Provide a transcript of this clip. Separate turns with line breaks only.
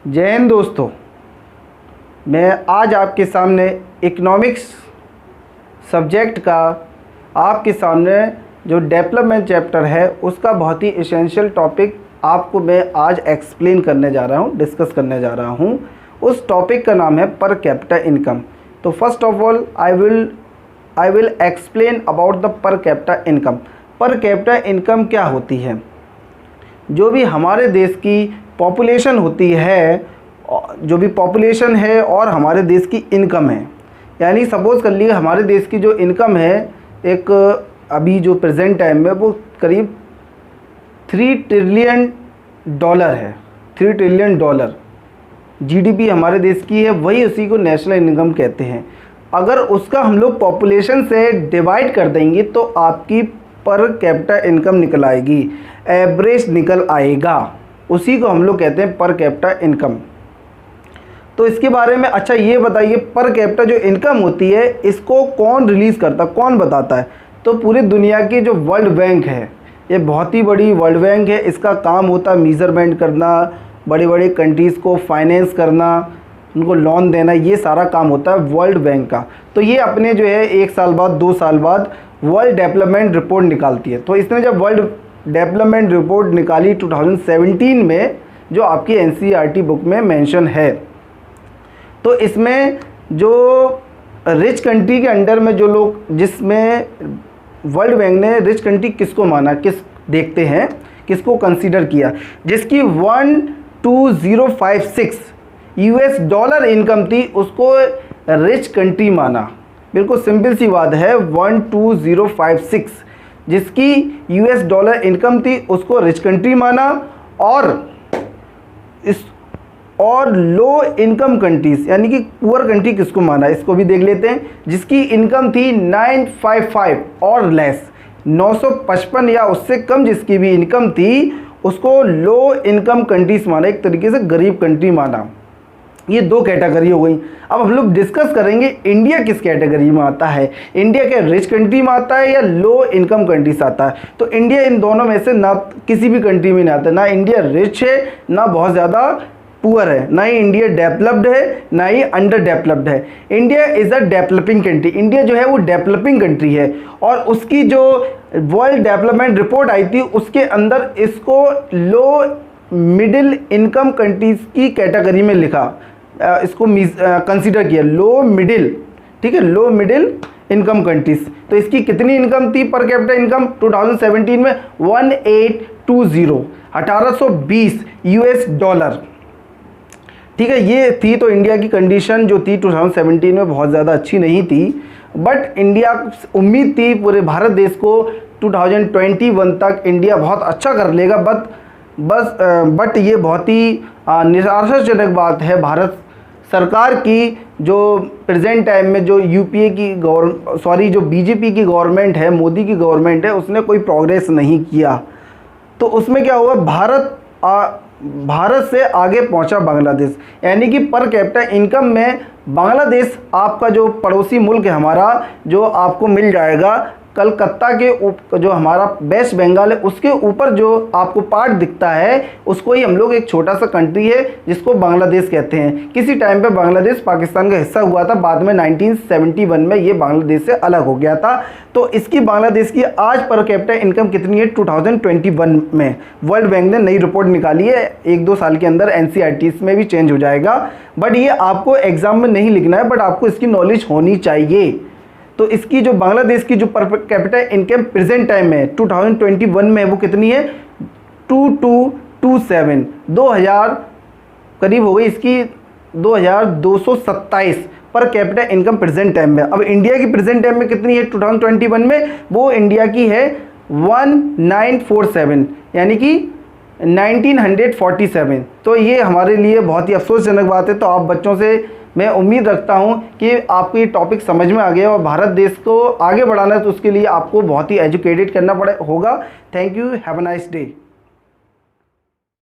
जय हिंद दोस्तों। मैं आज आपके सामने इकोनॉमिक्स सब्जेक्ट का आपके सामने जो डेवलपमेंट चैप्टर है उसका बहुत ही एसेंशियल टॉपिक आपको मैं आज एक्सप्लेन करने जा रहा हूँ, डिस्कस करने जा रहा हूँ। उस टॉपिक का नाम है पर कैपिटा इनकम। तो first of all I will explain about the per capita income. Per capita income क्या होती है? जो भी हमारे देश की पॉपुलेशन होती है, जो भी पॉपुलेशन है और हमारे देश की इनकम है, यानी सपोज़ कर लिए हमारे देश की जो इनकम है एक अभी जो प्रेजेंट टाइम में वो करीब $3 ट्रिलियन है। $3 ट्रिलियन जीडीपी हमारे देश की है, वही उसी को नेशनल इनकम कहते हैं। अगर उसका हम लोग पॉपुलेशन से डिवाइड कर देंगे तो आपकी पर कैपिटा इनकम निकल आएगी, एवरेज निकल आएगा, उसी को हम लोग कहते हैं पर कैपिटा इनकम। तो इसके बारे में अच्छा ये बताइए, पर कैपिटा जो इनकम होती है इसको कौन रिलीज़ करता, कौन बताता है? तो पूरी दुनिया की जो वर्ल्ड बैंक है, ये बहुत ही बड़ी वर्ल्ड बैंक है, इसका काम होता है मेजरमेंट करना, बड़े बड़े कंट्रीज़ को फाइनेंस करना, उनको लोन देना, ये सारा काम होता है वर्ल्ड बैंक का। तो ये अपने जो है 1 साल बाद 2 साल बाद वर्ल्ड डेवलपमेंट रिपोर्ट निकालती है। तो इसने जब वर्ल्ड डेवलपमेंट रिपोर्ट निकाली 2017 में, जो आपकी एनसीईआरटी बुक में मेंशन है, तो इसमें जो रिच कंट्री के अंडर में जो लोग, जिसमें वर्ल्ड बैंक ने रिच कंट्री किसको माना, किस देखते हैं किसको कंसीडर किया, जिसकी 12056 US डॉलर इनकम थी उसको रिच कंट्री माना। बिल्कुल सिंपल सी बात है, 12056 जिसकी US डॉलर इनकम थी उसको रिच कंट्री माना। और लो इनकम कंट्रीज यानी कि पुअर कंट्री किसको माना, इसको भी देख लेते हैं। जिसकी इनकम थी 955 और लेस, 955 या उससे कम जिसकी भी इनकम थी उसको लो इनकम कंट्रीज माना, एक तरीके से गरीब कंट्री माना। ये 2 कैटेगरी हो गई। अब हम लोग डिस्कस करेंगे इंडिया किस कैटेगरी में आता है। इंडिया क्या रिच कंट्री में आता है या लो इनकम कंट्री से आता है? तो इंडिया इन दोनों में से ना किसी भी कंट्री में नहीं आता। ना इंडिया रिच है, ना बहुत ज़्यादा पुअर है, ना ही इंडिया डेवलप्ड है, ना ही अंडर डेवलप्ड है। India is a developing country. India जो है वो डेवलपिंग कंट्री है और उसकी जो वर्ल्ड डेवलपमेंट रिपोर्ट आई थी उसके अंदर इसको लो मिडिल इनकम कंट्रीज़ की कैटेगरी में लिखा, इसको कंसीडर किया लो मिडिल, ठीक है, लो मिडिल इनकम कंट्रीज। तो इसकी कितनी इनकम थी पर कैपिटा इनकम 2017 में? 1820 US डॉलर, ठीक है, ये थी। तो इंडिया की कंडीशन जो थी 2017 में बहुत ज़्यादा अच्छी नहीं थी, बट इंडिया उम्मीद थी पूरे भारत देश को 2021 तक इंडिया बहुत अच्छा कर लेगा। बट ये बहुत ही निराशाजनक बात है। भारत सरकार की जो प्रेजेंट टाइम में जो यूपीए की जो बीजेपी की गवर्नमेंट है, मोदी की गवर्नमेंट है, उसने कोई प्रोग्रेस नहीं किया। तो उसमें क्या हुआ, भारत से आगे पहुंचा बांग्लादेश, यानी कि पर कैपिटा इनकम में बांग्लादेश आपका जो पड़ोसी मुल्क है हमारा, जो आपको मिल जाएगा कलकत्ता के जो हमारा वेस्ट बंगाल है उसके ऊपर जो आपको पार्ट दिखता है उसको ही हम लोग एक छोटा सा कंट्री है जिसको बांग्लादेश कहते हैं। किसी टाइम पे बांग्लादेश पाकिस्तान का हिस्सा हुआ था, बाद में 1971 में ये बांग्लादेश से अलग हो गया था। तो इसकी बांग्लादेश की आज पर कैपिटा इनकम कितनी है 2021 में? वर्ल्ड बैंक ने नई रिपोर्ट निकाली है, 1-2 साल के अंदर एनसीईआरटी में भी चेंज हो जाएगा। बट ये आपको एग्जाम में नहीं लिखना है, बट आपको इसकी नॉलेज होनी चाहिए। तो इसकी जो बांग्लादेश की जो per capita income present time में 2021 में वो कितनी है? 2227, 2000 करीब हो गई इसकी, 2227 per capita income present time में। अब इंडिया की प्रेजेंट टाइम में कितनी है 2021 में? वो इंडिया की है 1947, यानी कि 1947। तो ये हमारे लिए बहुत ही अफसोसजनक बात है। तो आप बच्चों से मैं उम्मीद रखता हूं कि आपको ये टॉपिक समझ में आ गया और भारत देश को आगे बढ़ाना है तो उसके लिए आपको बहुत ही एजुकेटेड करना होगा। Thank you, have a nice day.